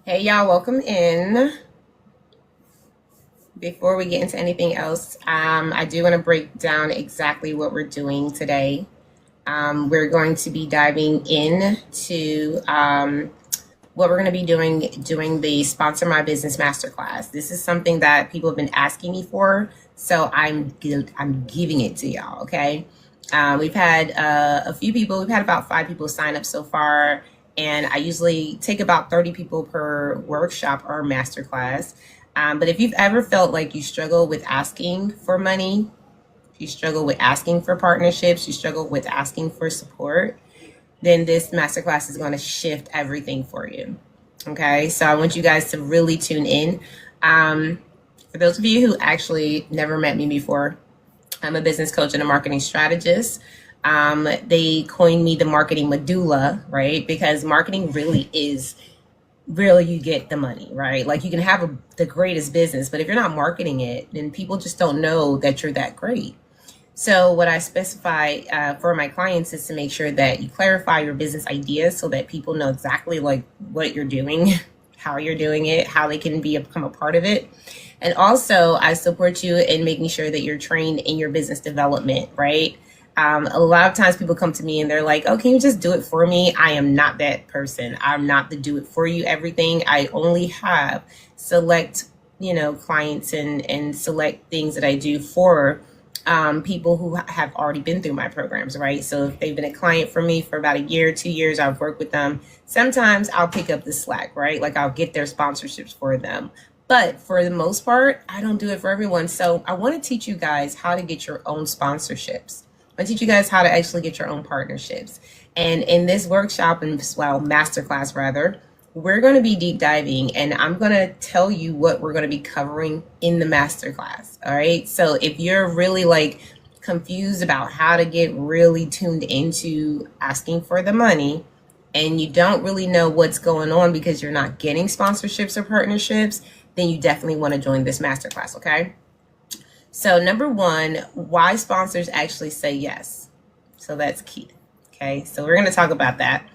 Hey y'all, welcome in. Before we get into anything else, I do want to break down exactly what we're doing today. We're going to be diving into what we're going to be doing the Sponsor My Business Masterclass. This is something that people have been asking me for, so I'm giving it to y'all. Okay, we've had a few people. We've had about 5 people sign up so far, and I usually take about 30 people per workshop or masterclass. But if you've ever felt like you struggle with asking for money, you struggle with asking for partnerships, you struggle with asking for support, then this masterclass is going to shift everything for you. Okay, so I want you guys to really tune in. For those of you who actually never met me before, I'm a business coach and a marketing strategist. They coined me the marketing medulla, right? Because marketing really is you get the money, right? Like you can have the greatest business, but if you're not marketing it, then people just don't know that you're that great. So what I specify for my clients is to make sure that you clarify your business ideas so that people know exactly like what you're doing, how you're doing it, how they can become a part of it. And also I support you in making sure that you're trained in your business development, right? A lot of times people come to me and they're like, oh, can you just do it for me? I am not that person. I'm not the do it for you everything. I only have select, clients and select things that I do for people who have already been through my programs, right? So if they've been a client for me for about a year, 2 years, I've worked with them. Sometimes I'll pick up the slack, right? Like I'll get their sponsorships for them. But for the most part, I don't do it for everyone. So I want to teach you guys how to get your own sponsorships. I teach you guys how to actually get your own partnerships. And in this workshop, and masterclass rather, we're going to be deep diving and I'm going to tell you what we're going to be covering in the masterclass. All right. So if you're really like confused about how to get really tuned into asking for the money and you don't really know what's going on because you're not getting sponsorships or partnerships, then you definitely want to join this masterclass. Okay. So number one, why sponsors actually say yes. So that's key. Okay, so we're going to talk about that.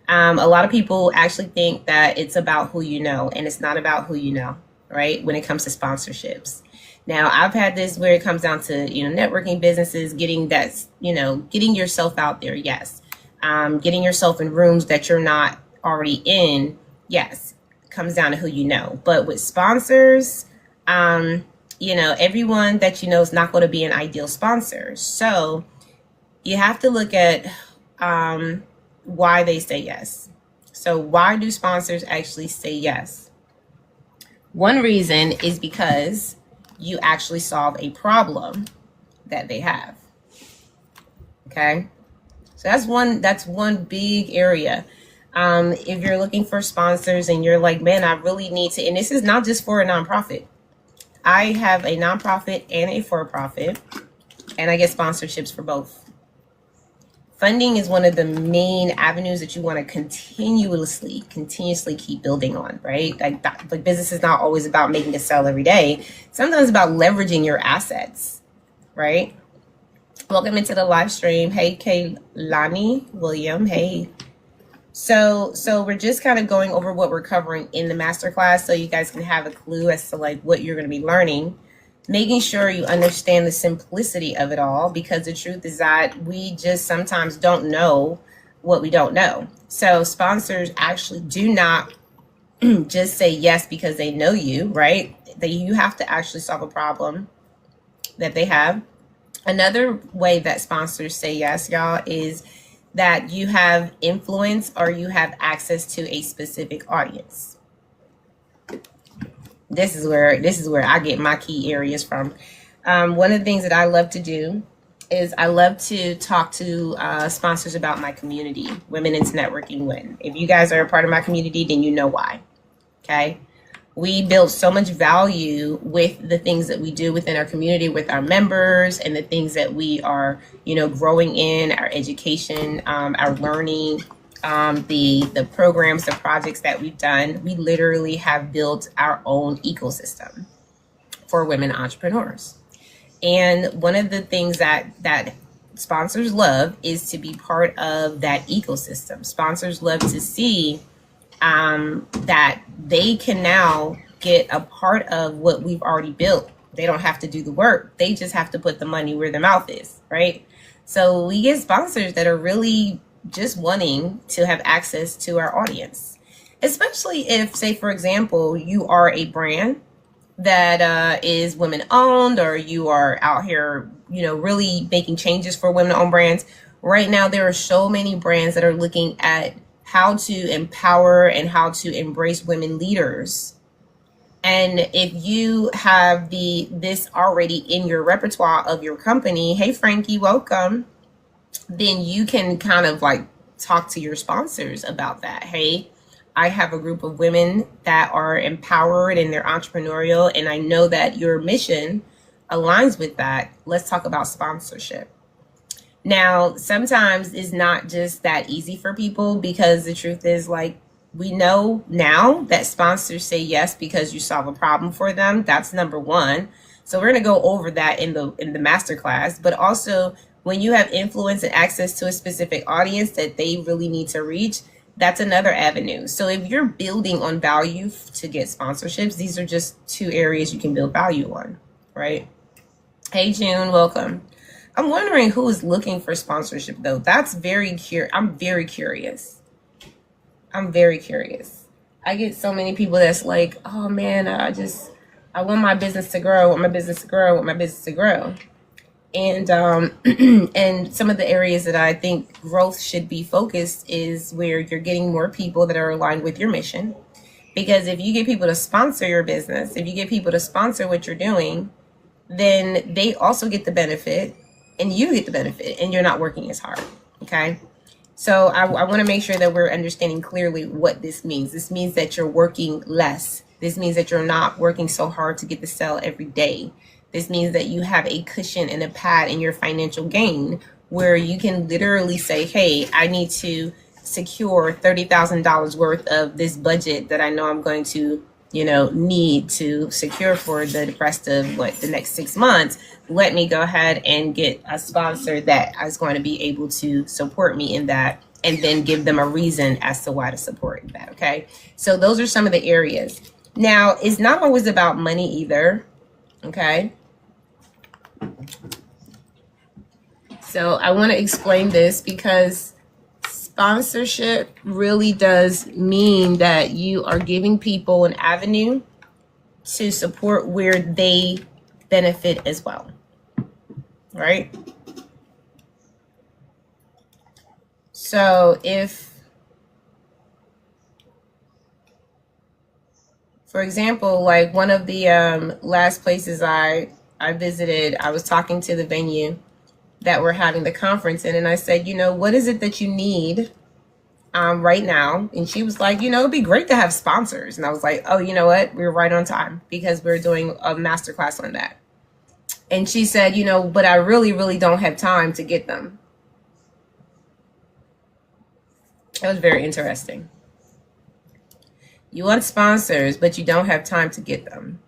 A lot of people actually think that it's about who you know, and it's not about who you know, right? When it comes to sponsorships. Now, I've had this where it comes down to, networking businesses, getting yourself out there. Yes. Getting yourself in rooms that you're not already in. Yes. It comes down to who you know. But with sponsors, everyone that you know is not going to be an ideal sponsor. So you have to look at why they say yes. So why do sponsors actually say yes? One reason is because you actually solve a problem that they have. Okay. So that's one big area. If you're looking for sponsors and you're like, man, I really need to, and this is not just for a nonprofit. I have a nonprofit and a for-profit, and I get sponsorships for both. Funding is one of the main avenues that you want to continuously keep building on, right? Like business is not always about making a sale every day. Sometimes it's about leveraging your assets, right? Welcome into the live stream. Hey, Kaylani William. Hey. So we're just kind of going over what we're covering in the masterclass so you guys can have a clue as to like what you're going to be learning, making sure you understand the simplicity of it all, because the truth is that we just sometimes don't know what we don't know. So sponsors actually do not just say yes because they know you, right? You have to actually solve a problem that they have. Another way that sponsors say yes, y'all, is that you have influence or you have access to a specific audience. This is where I get my key areas from. One of the things that I love to do is I love to talk to sponsors about my community, Women into Networking Win. If you guys are a part of my community, then you know why. Okay. We build so much value with the things that we do within our community with our members and the things that we are, growing in our education, our learning, the programs, the projects that we've done. We literally have built our own ecosystem for women entrepreneurs. And one of the things that sponsors love is to be part of that ecosystem. Sponsors love to see that they can now get a part of what we've already built. They don't have to do the work. They just have to put the money where their mouth is, right? So we get sponsors that are really just wanting to have access to our audience, especially if, say, for example, you are a brand that is women owned, or you are out here, really making changes for women owned brands. Right now, there are so many brands that are looking at how to empower and how to embrace women leaders. And if you have this already in your repertoire of your company, hey Frankie, welcome, then you can kind of like talk to your sponsors about that. Hey, I have a group of women that are empowered and they're entrepreneurial, and I know that your mission aligns with that. Let's talk about sponsorship. Now, sometimes it's not just that easy for people, because the truth is, like, we know now that sponsors say yes because you solve a problem for them. That's number one. So we're going to go over that in the masterclass. But also, when you have influence and access to a specific audience that they really need to reach, that's another avenue. So if you're building on value to get sponsorships, these are just two areas you can build value on, right? Hey, June, welcome. I'm wondering who is looking for sponsorship, though. That's I'm very curious. I'm very curious. I get so many people that's like, oh man, I want my business to grow, I want my business to grow, I want my business to grow. And and some of the areas that I think growth should be focused is where you're getting more people that are aligned with your mission. Because if you get people to sponsor your business, if you get people to sponsor what you're doing, then they also get the benefit and you get the benefit, and you're not working as hard. Okay. So I want to make sure that we're understanding clearly what this means. This means that you're working less. This means that you're not working so hard to get the sale every day. This means that you have a cushion and a pad in your financial gain where you can literally say, hey, I need to secure $30,000 worth of this budget that I know I'm going to, need to secure for the rest of the next 6 months. Let me go ahead and get a sponsor that is going to be able to support me in that, and then give them a reason as to why to support that. Okay. So those are some of the areas. Now, it's not always about money either. Okay. So I want to explain this, because sponsorship really does mean that you are giving people an avenue to support where they benefit as well, right? So if, for example, like one of the last places I visited, I was talking to the venue that we're having the conference in, and I said, what is it that you need right now? And she was like, it'd be great to have sponsors. And I was like, oh, you know what? We're right on time, because we're doing a masterclass on that. And she said, but I really, really don't have time to get them. That was very interesting. You want sponsors, but you don't have time to get them.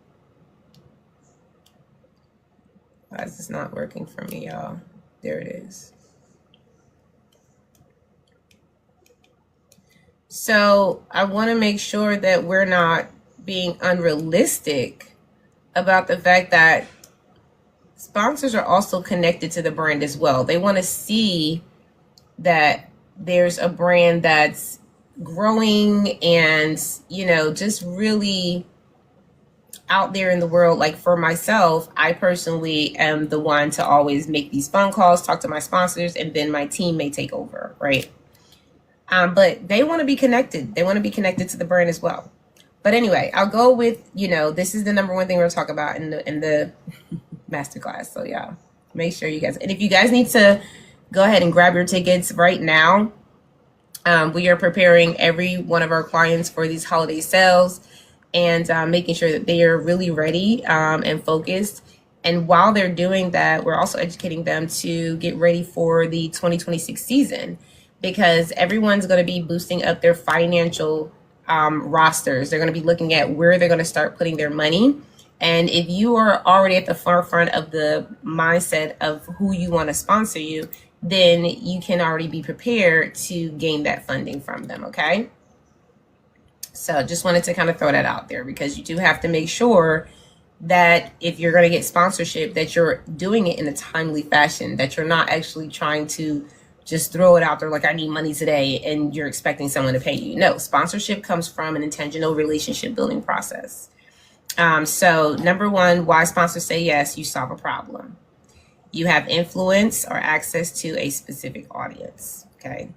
Why is this not working for me, y'all? There it is. So I want to make sure that we're not being unrealistic about the fact that sponsors are also connected to the brand as well. They want to see that there's a brand that's growing and, just really out there in the world. Like for myself, I personally am the one to always make these phone calls, talk to my sponsors, and then my team may take over, right? But they want to be connected. They want to be connected to the brand as well. But anyway, I'll go with, this is the number one thing we're going to talk about in the masterclass. So yeah, make sure you guys, and if you guys need to go ahead and grab your tickets right now, we are preparing every one of our clients for these holiday sales, and making sure that they are really ready and focused. And while they're doing that, we're also educating them to get ready for the 2026 season, because everyone's going to be boosting up their financial rosters. They're going to be looking at where they're going to start putting their money. And if you are already at the forefront of the mindset of who you want to sponsor you, then you can already be prepared to gain that funding from them. Okay. So just wanted to kind of throw that out there, because you do have to make sure that if you're going to get sponsorship, that you're doing it in a timely fashion, that you're not actually trying to just throw it out there like, I need money today, and you're expecting someone to pay you. No, sponsorship comes from an intentional relationship building process. So number one, why sponsors say yes: you solve a problem. You have influence or access to a specific audience. Okay.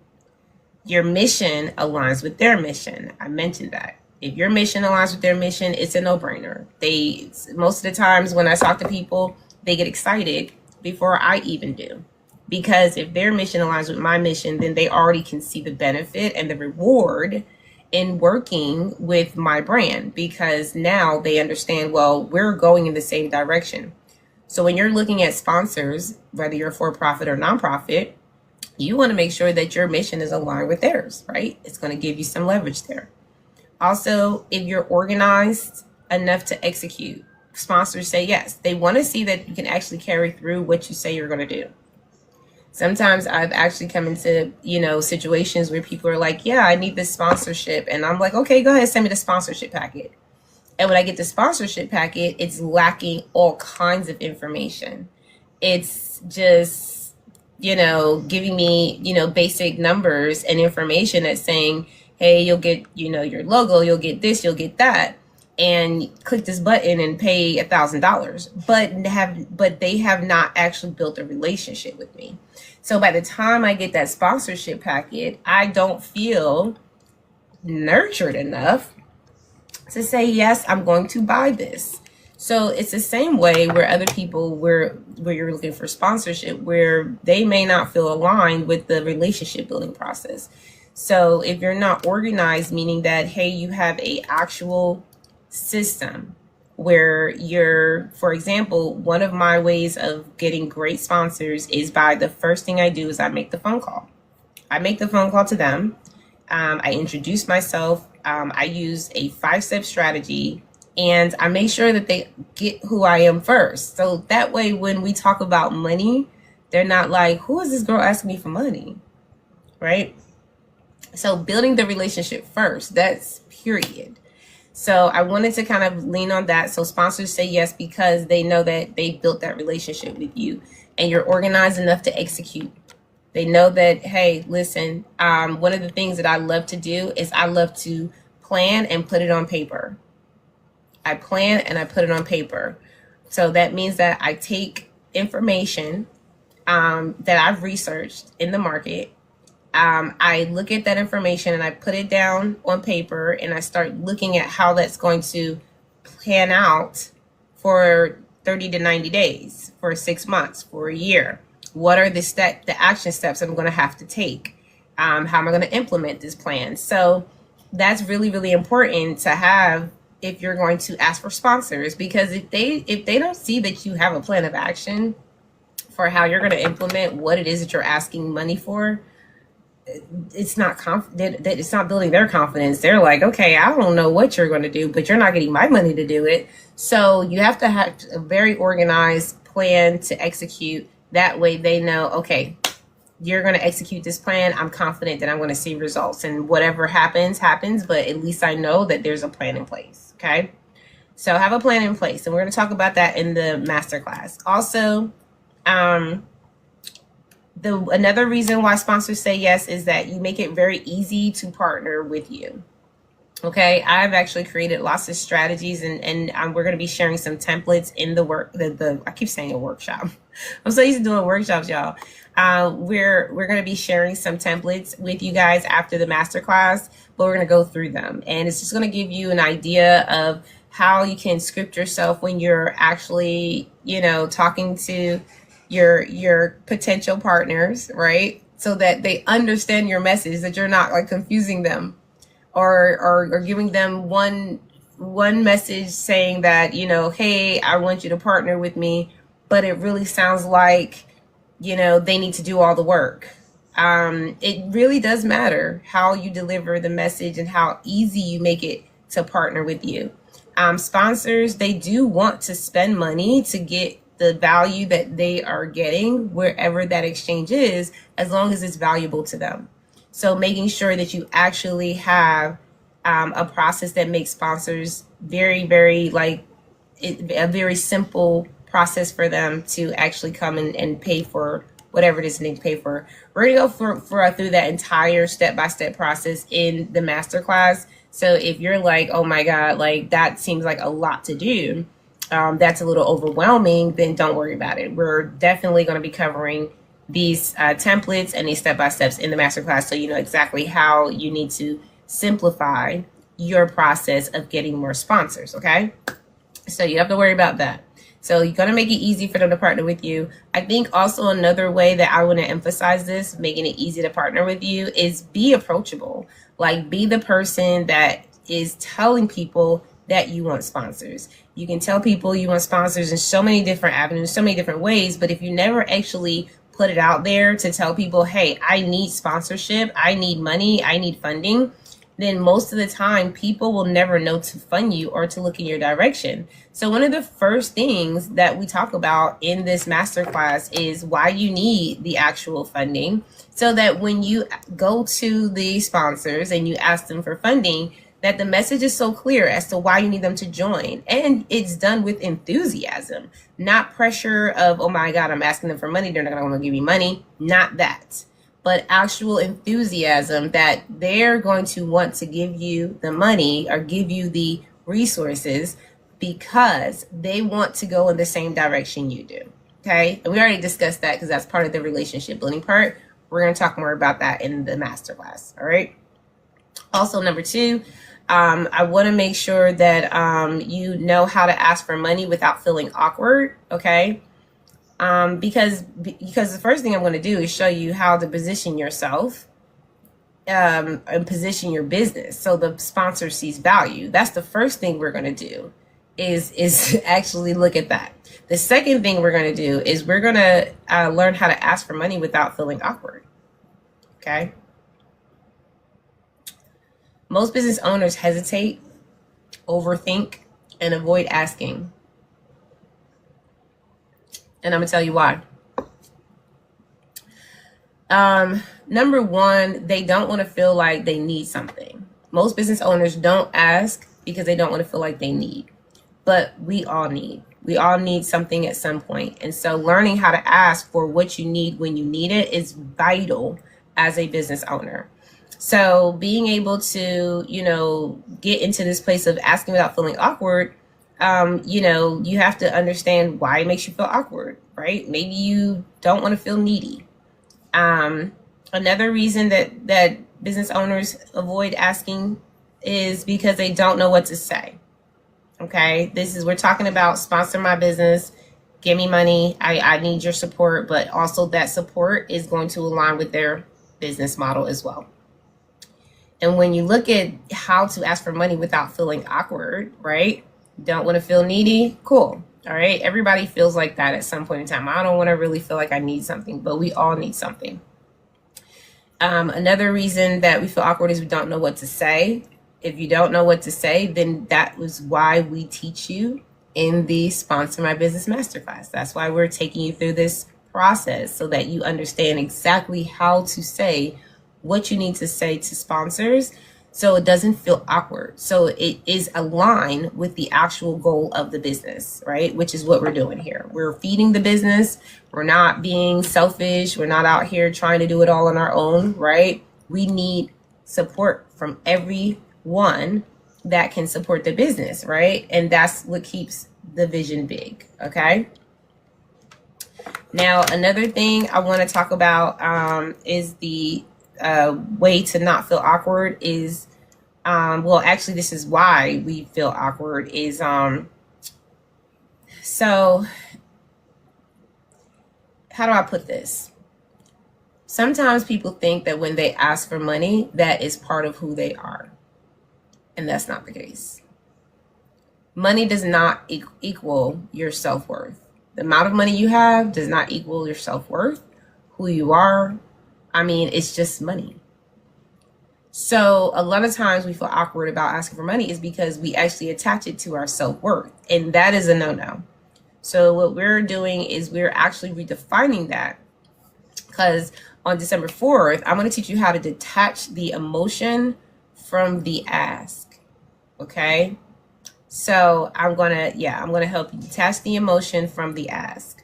Your mission aligns with their mission. I mentioned that. If your mission aligns with their mission, it's a no-brainer. Most of the times when I talk to people, they get excited before I even do. Because if their mission aligns with my mission, then they already can see the benefit and the reward in working with my brand, because now they understand, well, we're going in the same direction. So when you're looking at sponsors, whether you're for-profit or nonprofit, you want to make sure that your mission is aligned with theirs, right? It's going to give you some leverage there. Also, if you're organized enough to execute, sponsors say yes. They want to see that you can actually carry through what you say you're going to do. Sometimes I've actually come into, situations where people are like, yeah, I need this sponsorship. And I'm like, okay, go ahead, send me the sponsorship packet. And when I get the sponsorship packet, it's lacking all kinds of information. It's just, giving me, basic numbers and information that's saying, hey, you'll get, your logo, you'll get this, you'll get that, and click this button and pay $1,000. But they have not actually built a relationship with me. So by the time I get that sponsorship packet, I don't feel nurtured enough to say, yes, I'm going to buy this. So it's the same way where other people, where you're looking for sponsorship, where they may not feel aligned with the relationship building process. So if you're not organized, meaning that, hey, you have a actual system where for example, one of my ways of getting great sponsors is by the first thing I do is I make the phone call. I make the phone call to them. I introduce myself. I use a 5-step strategy, and I make sure that they get who I am first. So that way, when we talk about money, they're not like, who is this girl asking me for money? Right? So building the relationship first, that's period. So I wanted to kind of lean on that. So sponsors say yes because they know that they built that relationship with you and you're organized enough to execute. They know that, hey, listen, one of the things that I love to do is I love to plan and put it on paper. I plan and I put it on paper. So that means that I take information that I've researched in the market. I look at that information and I put it down on paper, and I start looking at how that's going to plan out for 30 to 90 days, for 6 months, for a year. What are the action steps I'm going to have to take? How am I going to implement this plan? So that's really, really important to have if you're going to ask for sponsors, because if they don't see that you have a plan of action for how you're going to implement what it is that you're asking money for, it's not it's not building their confidence. They're like, okay, I don't know what you're going to do, but you're not getting my money to do it. So you have to have a very organized plan to execute. That way they know, okay, you're going to execute this plan. I'm confident that I'm going to see results, and whatever happens, but at least I know that there's a plan in place. Okay. So have a plan in place, and we're going to talk about that in the masterclass. Also, another reason why sponsors say yes is that you make it very easy to partner with you. Okay, I've actually created lots of strategies, and we're going to be sharing some templates in I keep saying a workshop. I'm so used to doing workshops, y'all. We're going to be sharing some templates with you guys after the masterclass, but we're going to go through them, and it's just going to give you an idea of how you can script yourself when you're actually, talking to your potential partners, right? So that they understand your message, that you're not like confusing them or giving them one message saying that, hey, I want you to partner with me, but it really sounds like, they need to do all the work. It really does matter how you deliver the message and how easy you make it to partner with you. Sponsors, they do want to spend money to get the value that they are getting wherever that exchange is, as long as it's valuable to them. So making sure that you actually have a process that makes sponsors very, very a very simple process for them to actually come and pay for whatever it is they need to pay for. We're gonna go through that entire step-by-step process in the masterclass. So if you're like, oh my God, like that seems like a lot to do, that's a little overwhelming, then don't worry about it. We're definitely going to be covering these templates and these step-by-steps in the masterclass, so you know exactly how you need to simplify your process of getting more sponsors, okay? So you don't have to worry about that. So you're going to make it easy for them to partner with you. I think also another way that I want to emphasize this, making it easy to partner with you, is be approachable. Like, be the person that is telling people that you want sponsors. You can tell people you want sponsors in so many different avenues, so many different ways, but if you never actually put it out there to tell people, hey, I need sponsorship, I need money, I need funding, then most of the time people will never know to fund you or to look in your direction. So one of the first things that we talk about in this masterclass is why you need the actual funding, so that when you go to the sponsors and you ask them for funding, that the message is so clear as to why you need them to join. And it's done with enthusiasm, not pressure of, oh my God, I'm asking them for money, they're not gonna give me money. Not that, but actual enthusiasm that they're going to want to give you the money or give you the resources because they want to go in the same direction you do, okay? And we already discussed that because that's part of the relationship building part. We're gonna talk more about that in the masterclass, all right? Also, number two, I want to make sure that you know how to ask for money without feeling awkward, okay? Because the first thing I'm going to do is show you how to position yourself and position your business so the sponsor sees value. That's the first thing we're going to do is actually look at that. The second thing we're going to do is we're going to learn how to ask for money without feeling awkward, okay? Most business owners hesitate, overthink, and avoid asking. And I'm gonna tell you why. Number one, they don't want to feel like they need something. Most business owners don't ask because they don't want to feel like they need. But we all need. We all need something at some point. And so learning how to ask for what you need when you need it is vital as a business owner. So being able to, you know, get into this place of asking without feeling awkward, you know, you have to understand why it makes you feel awkward, right? Maybe you don't want to feel needy. Another reason that business owners avoid asking is because they don't know what to say. Okay, we're talking about sponsor my business, give me money, I need your support, but also that support is going to align with their business model as well. And when you look at how to ask for money without feeling awkward, right? Don't want to feel needy? Cool. All right. Everybody feels like that at some point in time. I don't want to really feel like I need something, but we all need something. Another reason that we feel awkward is we don't know what to say. If you don't know what to say, then that was why we teach you in the Sponsor My Business Masterclass. That's why we're taking you through this process so that you understand exactly how to say what you need to say to sponsors so it doesn't feel awkward. So it is aligned with the actual goal of the business, right? Which is what we're doing here. We're feeding the business. We're not being selfish. We're not out here trying to do it all on our own, right? We need support from everyone that can support the business, right? And that's what keeps the vision big, okay? Now, another thing I want to talk about is the way to not feel awkward is, well, actually, this is why we feel awkward is, so how do I put this? Sometimes people think that when they ask for money, that is part of who they are. And that's not the case. Money does not equal your self-worth. The amount of money you have does not equal your self-worth, who you are. I mean, it's just money. So a lot of times we feel awkward about asking for money is because we actually attach it to our self-worth. And that is a no-no. So what we're doing is we're actually redefining that, because on December 4th, I'm going to teach you how to detach the emotion from the ask. Okay. So I'm gonna help you detach the emotion from the ask.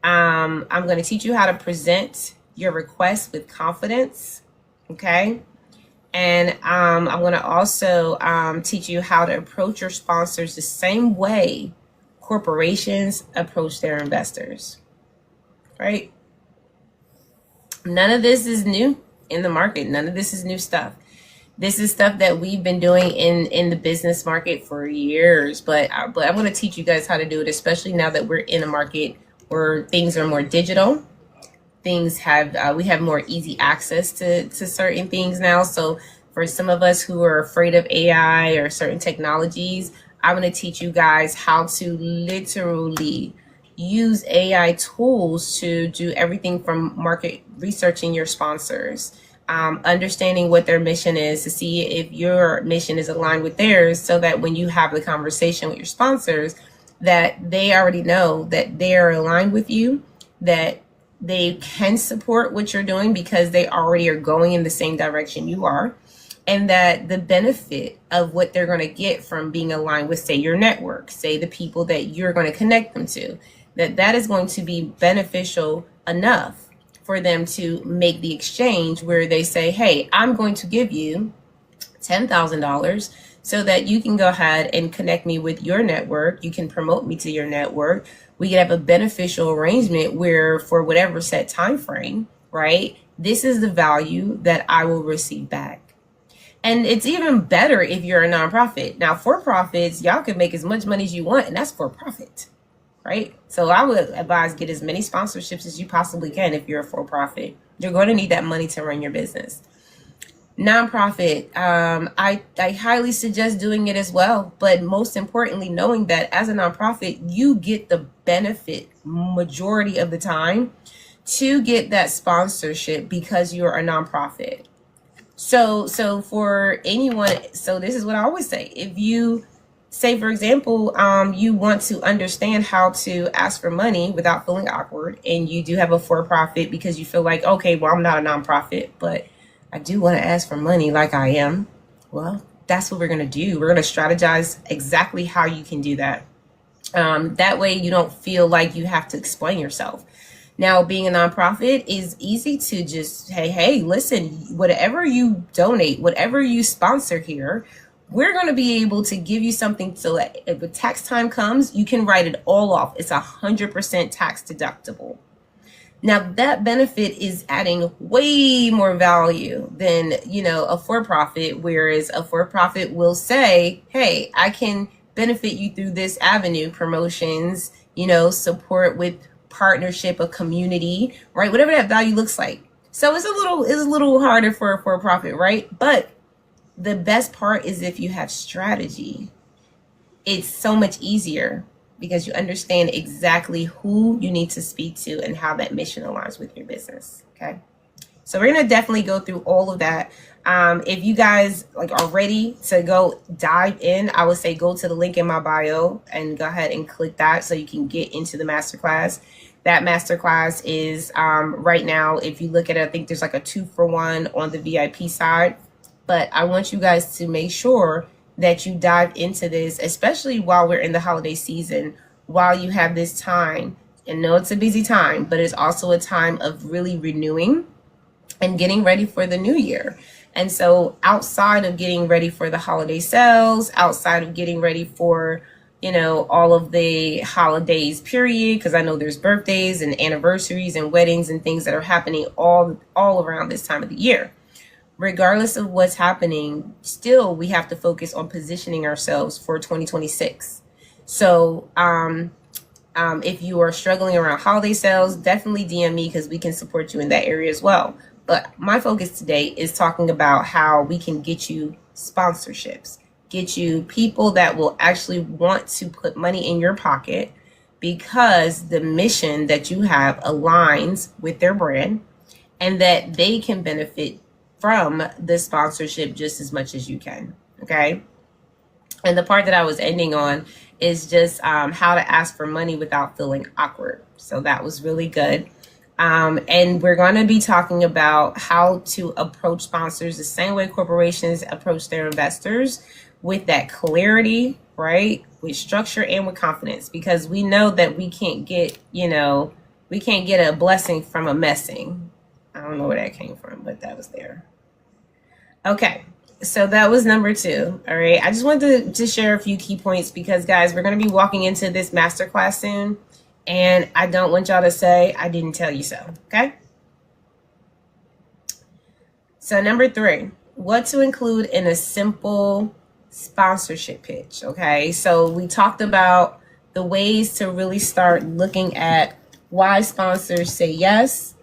I'm gonna teach you how to present your request with confidence. Okay. And I'm going to also teach you how to approach your sponsors the same way corporations approach their investors, right? None of this is new in the market. None of this is new stuff. This is stuff that we've been doing in the business market for years, but I'm going to teach you guys how to do it, especially now that we're in a market where things are more digital. Things have we have more easy access to certain things now. So for some of us who are afraid of AI or certain technologies, I'm going to teach you guys how to literally use AI tools to do everything from market researching your sponsors, understanding what their mission is to see if your mission is aligned with theirs, so that when you have the conversation with your sponsors, that they already know that they are aligned with you, that they can support what you're doing because they already are going in the same direction you are, and that the benefit of what they're going to get from being aligned with, say, your network, say the people that you're going to connect them to, that is going to be beneficial enough for them to make the exchange where they say, hey, I'm going to give you $10,000 so that you can go ahead and connect me with your network. You can promote me to your network. We can have a beneficial arrangement where for whatever set time frame, right, this is the value that I will receive back. And it's even better if you're a nonprofit. Now, for-profits, y'all can make as much money as you want, and that's for profit, right? So I would advise get as many sponsorships as you possibly can if you're a for-profit. You're going to need that money to run your business. Nonprofit, I highly suggest doing it as well. But most importantly, knowing that as a nonprofit, you get the benefit majority of the time to get that sponsorship because you're a nonprofit. So for anyone, so this is what I always say. If you say, for example, you want to understand how to ask for money without feeling awkward, and you do have a for-profit because you feel like, okay, well, I'm not a nonprofit, but I do want to ask for money like I am. Well, that's what we're going to do. We're going to strategize exactly how you can do that. That way you don't feel like you have to explain yourself. Now, being a nonprofit is easy to just, hey, listen, whatever you donate, whatever you sponsor here, we're going to be able to give you something so that if the tax time comes, you can write it all off. It's 100% tax deductible. Now, that benefit is adding way more value than, a for-profit, whereas a for-profit will say, hey, I can benefit you through this avenue, promotions, support with partnership, a community, right? Whatever that value looks like. So it's a little harder for a for-profit, right? But the best part is if you have strategy, it's so much easier because you understand exactly who you need to speak to and how that mission aligns with your business. Okay. So we're going to definitely go through all of that. If you guys are ready to go dive in, I would say go to the link in my bio and go ahead and click that so you can get into the masterclass. That masterclass is right now, if you look at it, I think there's like a 2-for-1 on the VIP side. But I want you guys to make sure that you dive into this, especially while we're in the holiday season, while you have this time. And know it's a busy time, but it's also a time of really renewing and getting ready for the new year. And so outside of getting ready for the holiday sales, outside of getting ready for, all of the holidays period, because I know there's birthdays and anniversaries and weddings and things that are happening all around this time of the year. Regardless of what's happening, still we have to focus on positioning ourselves for 2026. So if you are struggling around holiday sales, definitely DM me because we can support you in that area as well. But my focus today is talking about how we can get you sponsorships, get you people that will actually want to put money in your pocket because the mission that you have aligns with their brand and that they can benefit from the sponsorship just as much as you can. Okay. And the part that I was ending on is just how to ask for money without feeling awkward. So that was really good. And we're going to be talking about how to approach sponsors the same way corporations approach their investors, with that clarity, right? With structure and with confidence, because we know that we can't get, we can't get a blessing from a messing. I don't know where that came from, but that was there. Okay, so that was number 2. All right, I just wanted to share a few key points because, guys, we're going to be walking into this masterclass soon, and I don't want y'all to say I didn't tell you so. Okay. So number 3, what to include in a simple sponsorship pitch. Okay, so we talked about the ways to really start looking at why sponsors say yes.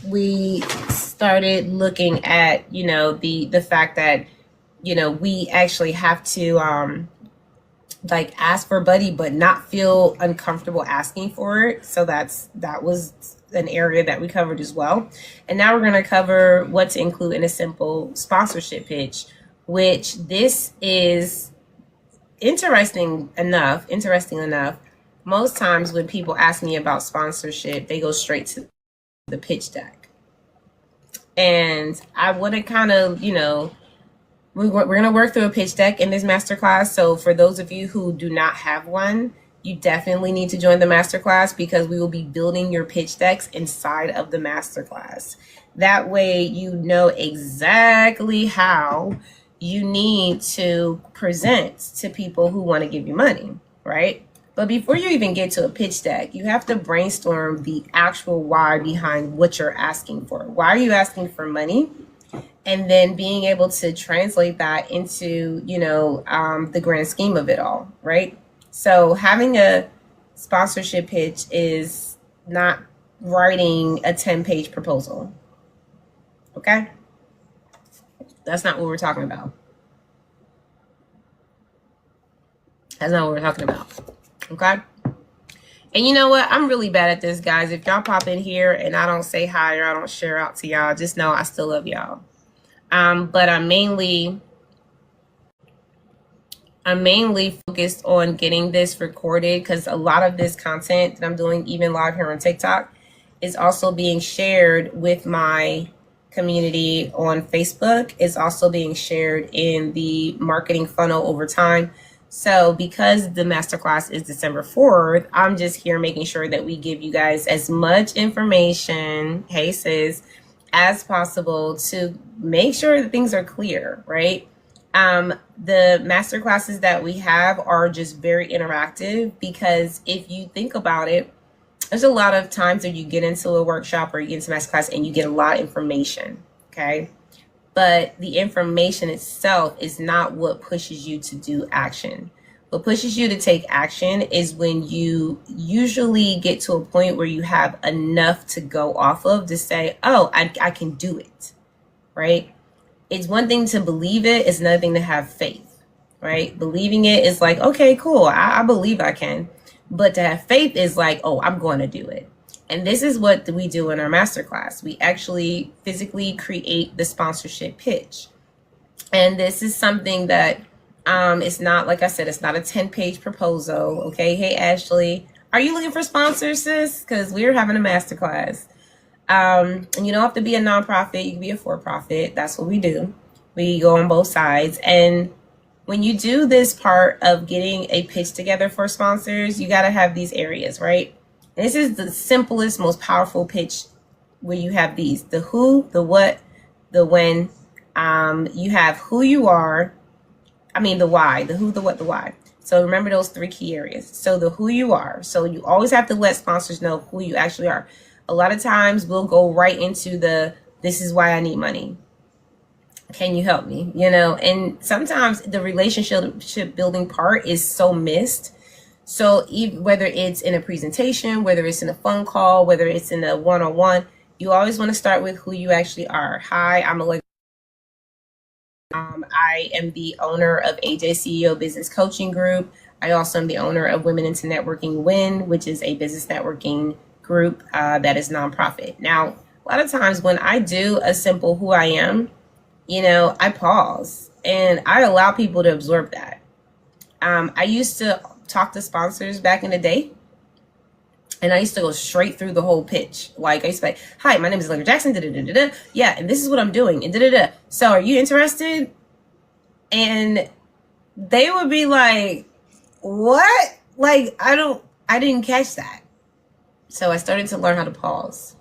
We started looking at, the fact that, we actually have to ask for buddy, but not feel uncomfortable asking for it. So that was an area that we covered as well. And now we're going to cover what to include in a simple sponsorship pitch, which this is interesting enough. Most times when people ask me about sponsorship, they go straight to the pitch deck. And I want to kind of, we're going to work through a pitch deck in this masterclass. So for those of you who do not have one, you definitely need to join the masterclass because we will be building your pitch decks inside of the masterclass. That way, you know exactly how you need to present to people who want to give you money, right? But before you even get to a pitch deck, you have to brainstorm the actual why behind what you're asking for. Why are you asking for money? And then being able to translate that into, the grand scheme of it all, right? So having a sponsorship pitch is not writing a 10-page proposal. Okay? That's not what we're talking about. That's not what we're talking about. Okay? And you know what? I'm really bad at this, guys. If y'all pop in here and I don't say hi or I don't share out to y'all, just know I still love y'all. But I'm mainly focused on getting this recorded because a lot of this content that I'm doing, even live here on TikTok, is also being shared with my community on Facebook. It's also being shared in the marketing funnel over time. So because the masterclass is December 4th, I'm just here making sure that we give you guys as much information, hey sis, as possible to make sure that things are clear, right? The master classes that we have are just very interactive because if you think about it, there's a lot of times that you get into a workshop or you get into master class and you get a lot of information, okay? But the information itself is not what pushes you to do action. What pushes you to take action is when you usually get to a point where you have enough to go off of to say, oh, I can do it, right? It's one thing to believe it. It's another thing to have faith, right? Believing it is like, okay, cool. I believe I can. But to have faith is like, oh, I'm going to do it. And this is what we do in our masterclass. We actually physically create the sponsorship pitch. And this is something that it's not, like I said, it's not a 10-page proposal. Okay. Hey, Ashley, are you looking for sponsors, sis? Because we're having a masterclass. And you don't have to be a nonprofit. You can be a for-profit. That's what we do. We go on both sides. And when you do this part of getting a pitch together for sponsors, you got to have these areas, right? And this is the simplest, most powerful pitch where you have these, the who, the what, the when. You have who you are. The why, the who, the what, the why. So remember those 3 key areas. So the who you are. So you always have to let sponsors know who you actually are. A lot of times we'll go right into this is why I need money. Can you help me? And sometimes the relationship building part is so missed. So even whether it's in a presentation, whether it's in a phone call, whether it's in a one-on-one, you always want to start with who you actually are. Hi, I'm Alexa. I am the owner of AJ CEO Business Coaching Group. I also am the owner of Women into Networking Win, which is a business networking group that is nonprofit. Now, a lot of times when I do a simple who I am, I pause and I allow people to absorb that. I used to talk to sponsors back in the day, and I used to go straight through the whole pitch. Like I used to be like, hi, my name is Allegra Jackson. Yeah, and this is what I'm doing. And So are you interested? And they would be like, what? Like, I didn't catch that. So I started to learn how to pause.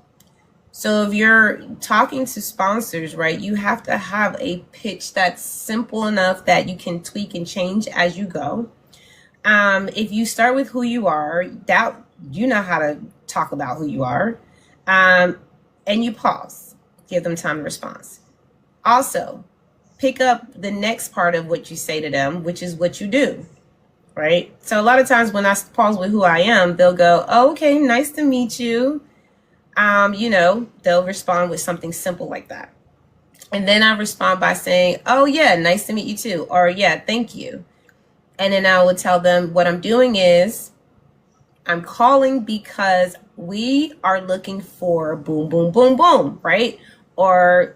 So if you're talking to sponsors, right, you have to have a pitch that's simple enough that you can tweak and change as you go. If you start with who you are, that you know how to talk about who you are, and you pause, give them time to respond. Also, pick up the next part of what you say to them, which is what you do, right? So a lot of times when I pause with who I am, they'll go, oh, okay, nice to meet you. They'll respond with something simple like that. And then I respond by saying, oh yeah, nice to meet you too. Or yeah, thank you. And then I would tell them what I'm doing is I'm calling because we are looking for boom, boom, boom, boom, right? Or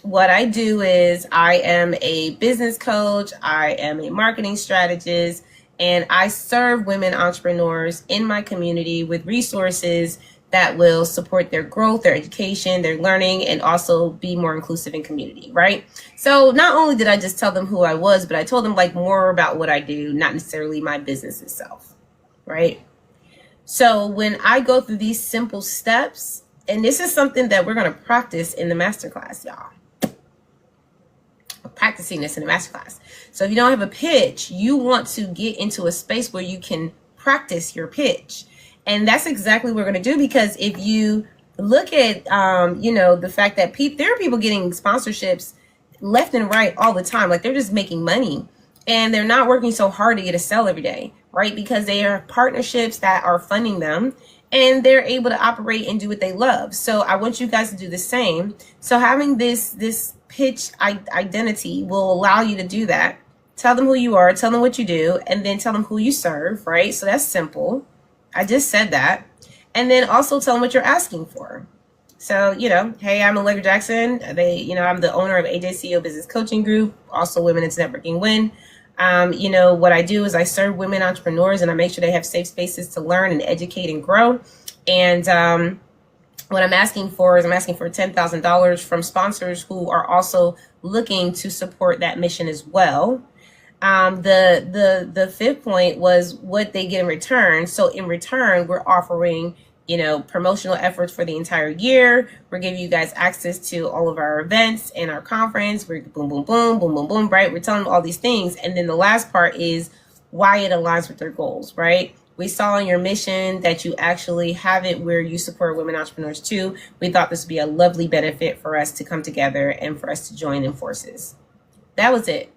what I do is I am a business coach, I am a marketing strategist, and I serve women entrepreneurs in my community with resources that will support their growth, their education, their learning, and also be more inclusive in community, right? So not only did I just tell them who I was, but I told them like more about what I do, not necessarily my business itself, right? So when I go through these simple steps, and this is something that we're going to practice in the masterclass, y'all. Practicing this in the masterclass. So if you don't have a pitch, you want to get into a space where you can practice your pitch. And that's exactly what we're going to do, because if you look at, the fact that there are people getting sponsorships left and right all the time, like they're just making money and they're not working so hard to get a sale every day, right? Because they are partnerships that are funding them and they're able to operate and do what they love. So I want you guys to do the same. So having this pitch identity will allow you to do that. Tell them who you are, tell them what you do, and then tell them who you serve, right? So that's simple. I just said that. And then also tell them what you're asking for. So, hey, I'm Allegra Jackson. I'm the owner of AJCO Business Coaching Group, also Women into Networking Win. What I do is I serve women entrepreneurs and I make sure they have safe spaces to learn and educate and grow. And what I'm asking for is $10,000 from sponsors who are also looking to support that mission as well. The fifth point was what they get in return. So in return, we're offering, promotional efforts for the entire year. We're giving you guys access to all of our events and our conference. We're boom, boom, boom, boom, boom, boom, right? We're telling them all these things. And then the last part is why it aligns with their goals, right? We saw in your mission that you actually have it where you support women entrepreneurs too. We thought this would be a lovely benefit for us to come together and for us to join in forces. That was it.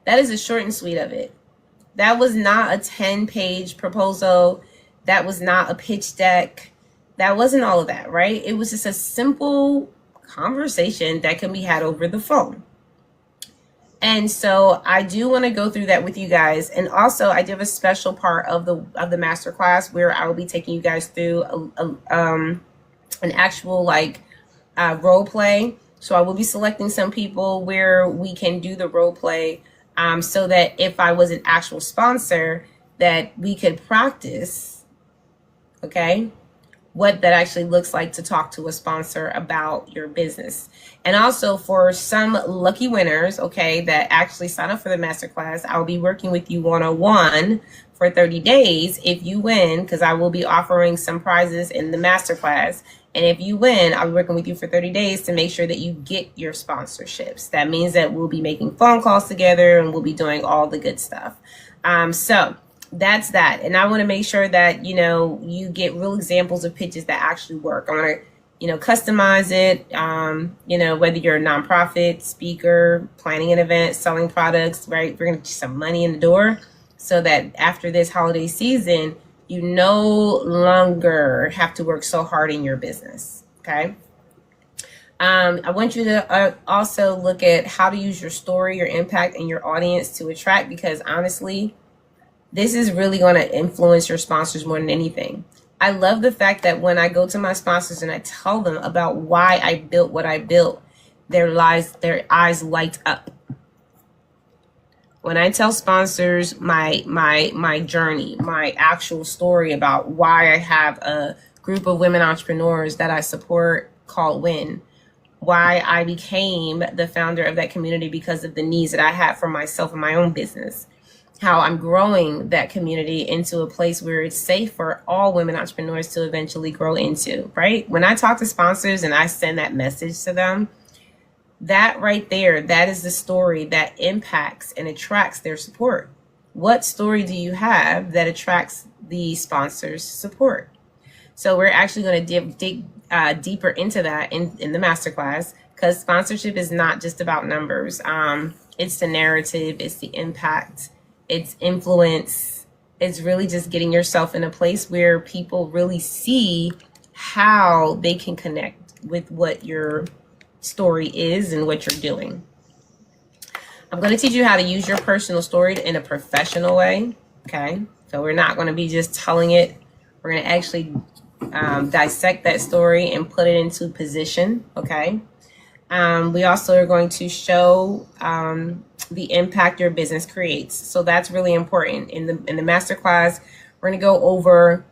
That is the short and sweet of it. That was not a 10-page proposal. That was not a pitch deck. That wasn't all of that, right? It was just a simple conversation that can be had over the phone. And so I do want to go through that with you guys. And also I do have a special part of the masterclass where I will be taking you guys through an actual role play. So I will be selecting some people where we can do the role play so that if I was an actual sponsor, that we could practice, okay, what that actually looks like to talk to a sponsor about your business. And also for some lucky winners, okay, that actually sign up for the masterclass, I'll be working with you one-on-one for 30 days if you win, because I will be offering some prizes in the masterclass. And if you win, I'll be working with you for 30 days to make sure that you get your sponsorships. That means that we'll be making phone calls together and we'll be doing all the good stuff. So that's that. And I want to make sure that, you get real examples of pitches that actually work. I want to, customize it, whether you're a nonprofit, speaker, planning an event, selling products, right? We're going to get some money in the door so that after this holiday season, you no longer have to work so hard in your business, okay? I want you to also look at how to use your story, your impact, and your audience to attract, because honestly, this is really going to influence your sponsors more than anything. I love the fact that when I go to my sponsors and I tell them about why I built what I built, their eyes light up. When I tell sponsors my journey, my actual story about why I have a group of women entrepreneurs that I support called WIN, why I became the founder of that community, because of the needs that I had for myself and my own business. How I'm growing that community into a place where it's safe for all women entrepreneurs to eventually grow into, right? When I talk to sponsors and I send that message to them, that right there, that is the story that impacts and attracts their support. What story do you have that attracts the sponsor's support? So we're actually going to dig deeper into that in the masterclass, because sponsorship is not just about numbers. It's the narrative, it's the impact, it's influence. It's really just getting yourself in a place where people really see how they can connect with what your story is and what you're doing. I'm going to teach you how to use your personal story in a professional way. Okay, so we're not going to be just telling it. We're going to actually dissect that story and put it into position. Okay. We also are going to show the impact your business creates. So that's really important. In the masterclass, we're going to go over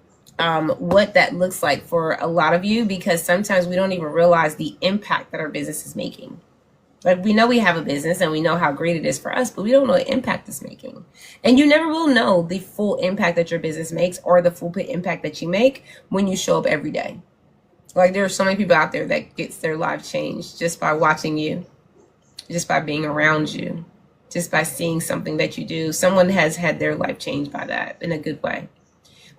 what that looks like for a lot of you, because sometimes we don't even realize the impact that our business is making. Like, we know we have a business and we know how great it is for us, but we don't know the impact it's making. And you never will know the full impact that your business makes, or the full impact that you make, when you show up every day. Like, there are so many people out there that gets their life changed just by watching you, just by being around you, just by seeing something that you do. Someone has had their life changed by that in a good way.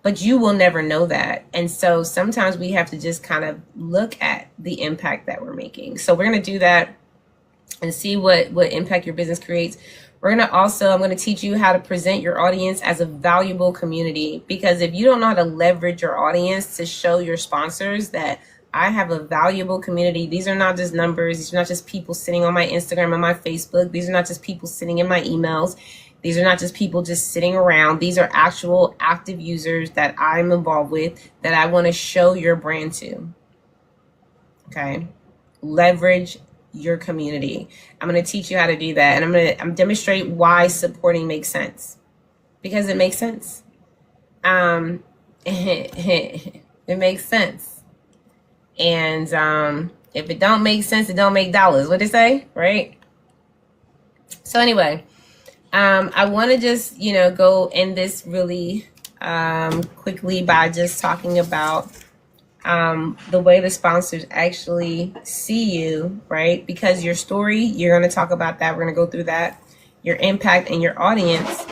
But you will never know that. And so sometimes we have to just kind of look at the impact that we're making. So we're going to do that and see what impact your business creates. I'm going to teach you how to present your audience as a valuable community, because if you don't know how to leverage your audience to show your sponsors that I have a valuable community, these are not just numbers, these are not just people sitting on my Instagram and my Facebook, these are not just people sitting in my emails, these are not just people just sitting around, these are actual active users that I'm involved with, that I want to show your brand to. Okay, leverage your community. I'm going to teach you how to do that, and I'm going to demonstrate why supporting makes sense, because it makes sense. It makes sense. And if it don't make sense, it don't make dollars. What they say, right? So anyway, I want to just go in this really quickly by just talking about the way the sponsors actually see you, right? Because your story, you're going to talk about that. We're going to go through that. Your impact and your audience.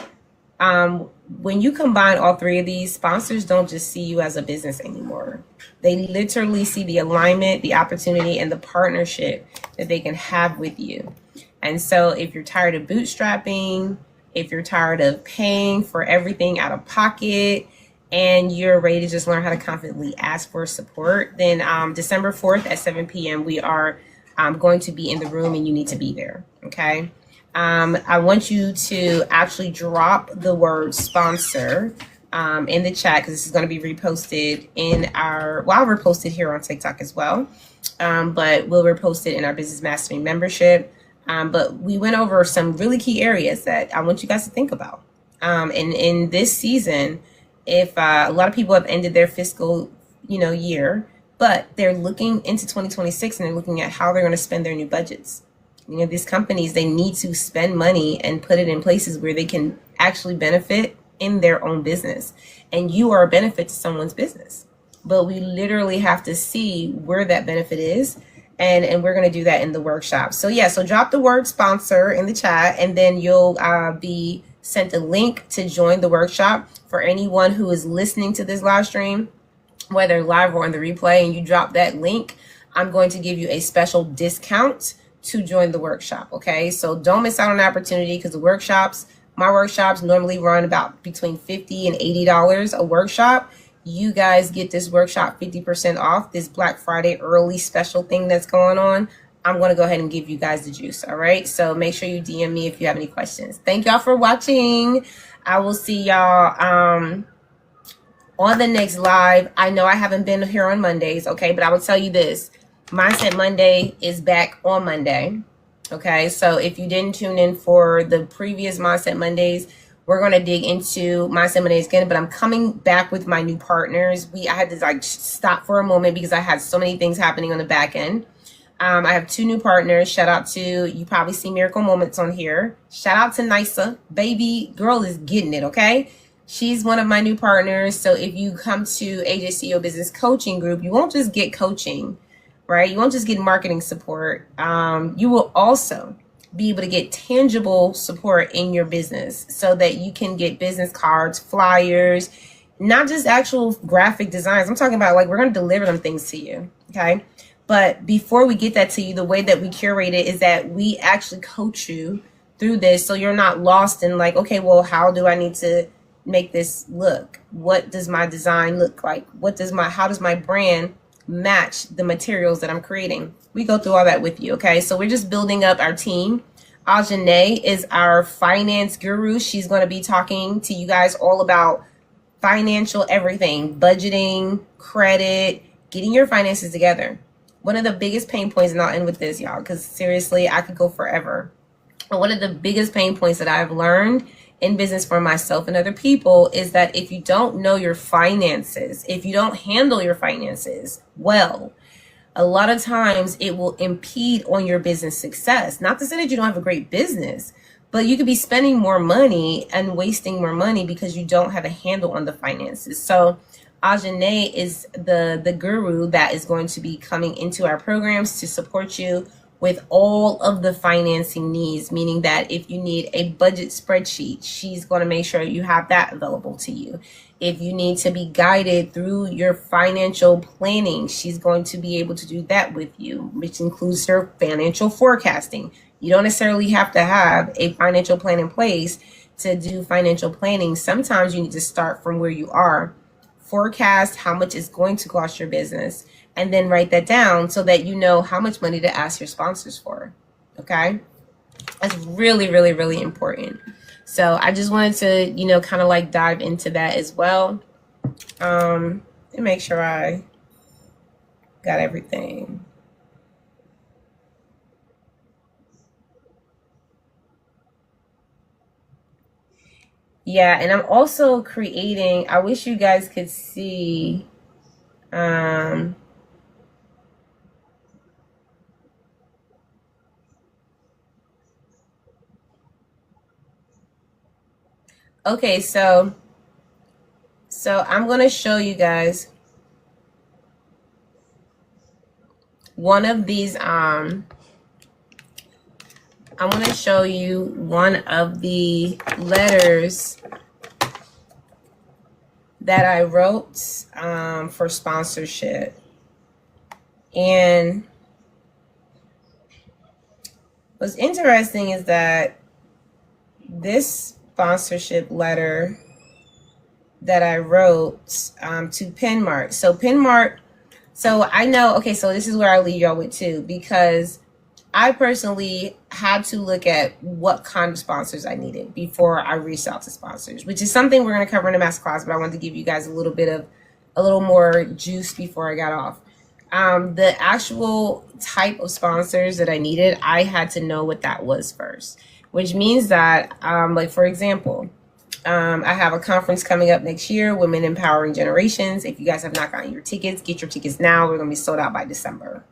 When you combine all three of these, sponsors don't just see you as a business anymore. They literally see the alignment, the opportunity, and the partnership that they can have with you. And so if you're tired of bootstrapping, if you're tired of paying for everything out of pocket, and you're ready to just learn how to confidently ask for support, then December 4th at 7 p.m. we are going to be in the room, and you need to be there, okay? I want you to actually drop the word sponsor in the chat, because this is going to be reposted in our, well, I'll repost it here on TikTok as well, but we'll repost it in our Business Mastery membership. But we went over some really key areas that I want you guys to think about. And in this season, if a lot of people have ended their fiscal, year, but they're looking into 2026 and they're looking at how they're going to spend their new budgets. These companies, they need to spend money and put it in places where they can actually benefit in their own business. And you are a benefit to someone's business. But we literally have to see where that benefit is. And we're going to do that in the workshop. So yeah, so drop the word sponsor in the chat, and then you'll be sent a link to join the workshop. For anyone who is listening to this live stream, whether live or on the replay, and you drop that link, I'm going to give you a special discount to join the workshop. Okay, so don't miss out on the opportunity, because my workshops normally run about between $50 and $80 a workshop. You guys get this workshop 50% off, this Black Friday early special thing that's going on. I'm going to go ahead and give you guys the juice. All right, so make sure you DM me if you have any questions. Thank y'all for watching. I will see y'all on the next live. I know I haven't been here on Mondays, okay, but I will tell you this. Mindset Monday is back on Monday. Okay, so if you didn't tune in for the previous Mindset Mondays, we're going to dig into Mindset Mondays again, but I'm coming back with my new partners. I had to stop for a moment because I had so many things happening on the back end. I have 2 new partners. Shout out to, you probably see Miracle Moments on here. Shout out to Nisa. Baby girl is getting it, okay? She's one of my new partners. So if you come to AJCEO Business Coaching Group, you won't just get coaching, right? You won't just get marketing support. You will also be able to get tangible support in your business so that you can get business cards, flyers, not just actual graphic designs. I'm talking about like, we're going to deliver them things to you, okay? But before we get that to you, the way that we curate it is that we actually coach you through this, so you're not lost in like, okay, well, how do I need to make this look? What does my design look like? How does my brand match the materials that I'm creating? We go through all that with you, okay? So we're just building up our team. Ajane is our finance guru. She's going to be talking to you guys all about financial everything, budgeting, credit, getting your finances together. One of the biggest pain points, and I'll end with this, y'all, because seriously, I could go forever. But one of the biggest pain points that I've learned in business for myself and other people is that if you don't know your finances, if you don't handle your finances well, a lot of times it will impede on your business success. Not to say that you don't have a great business, but you could be spending more money and wasting more money because you don't have a handle on the finances. So Ajane is the guru that is going to be coming into our programs to support you with all of the financing needs, meaning that if you need a budget spreadsheet, she's going to make sure you have that available to you. If you need to be guided through your financial planning, she's going to be able to do that with you, which includes her financial forecasting. You don't necessarily have to have a financial plan in place to do financial planning. Sometimes you need to start from where you are, forecast how much it's going to cost your business, and then write that down so that you know how much money to ask your sponsors for, okay? That's really, really, really important. So I just wanted to, kind of like dive into that as well. And make sure I got everything. Yeah, and I'm also creating, I wish you guys could see, okay, so I'm going to show you guys one of these, I'm going to show you one of the letters that I wrote for sponsorship. And what's interesting is that this sponsorship letter that I wrote to Penmark. So Penmark, so I know, okay, so this is where I leave y'all with too, because I personally had to look at what kind of sponsors I needed before I reached out to sponsors, which is something we're going to cover in the masterclass, but I wanted to give you guys a little more juice before I got off. The actual type of sponsors that I needed, I had to know what that was first, which means that, like, for example, I have a conference coming up next year, Women Empowering Generations. If you guys have not gotten your tickets, get your tickets now. We're going to be sold out by December.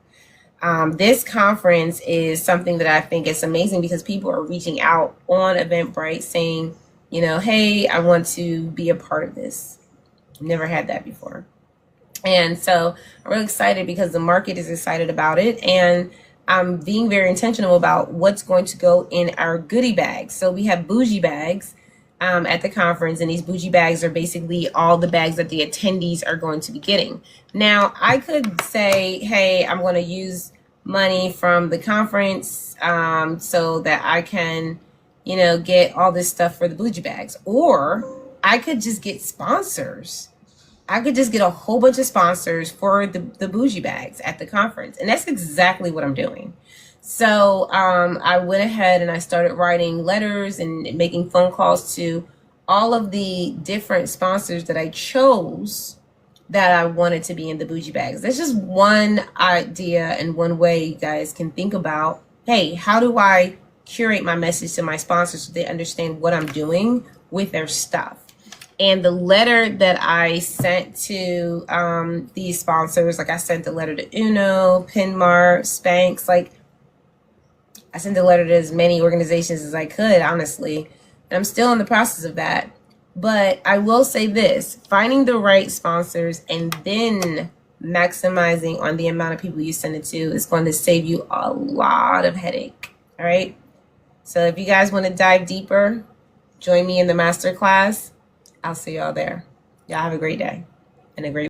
This conference is something that I think is amazing because people are reaching out on Eventbrite saying, hey, I want to be a part of this. Never had that before. And so I'm really excited because the market is excited about it. And I'm being very intentional about what's going to go in our goodie bags. So we have bougie bags at the conference, and these bougie bags are basically all the bags that the attendees are going to be getting. Now, I could say, hey, I'm going to use money from the conference so that I can, get all this stuff for the bougie bags. Or I could just get sponsors. I could just get a whole bunch of sponsors for the bougie bags at the conference. And that's exactly what I'm doing. So I went ahead and I started writing letters and making phone calls to all of the different sponsors that I chose that I wanted to be in the bougie bags. That's just one idea and one way you guys can think about, hey, how do I curate my message to my sponsors so they understand what I'm doing with their stuff? And the letter that I sent to these sponsors, like I sent the letter to Uno, Pinmar, Spanx, like I sent the letter to as many organizations as I could, honestly. And I'm still in the process of that. But I will say this, finding the right sponsors and then maximizing on the amount of people you send it to is going to save you a lot of headache. All right. So if you guys want to dive deeper, join me in the masterclass. I'll see y'all there. Y'all have a great day and a great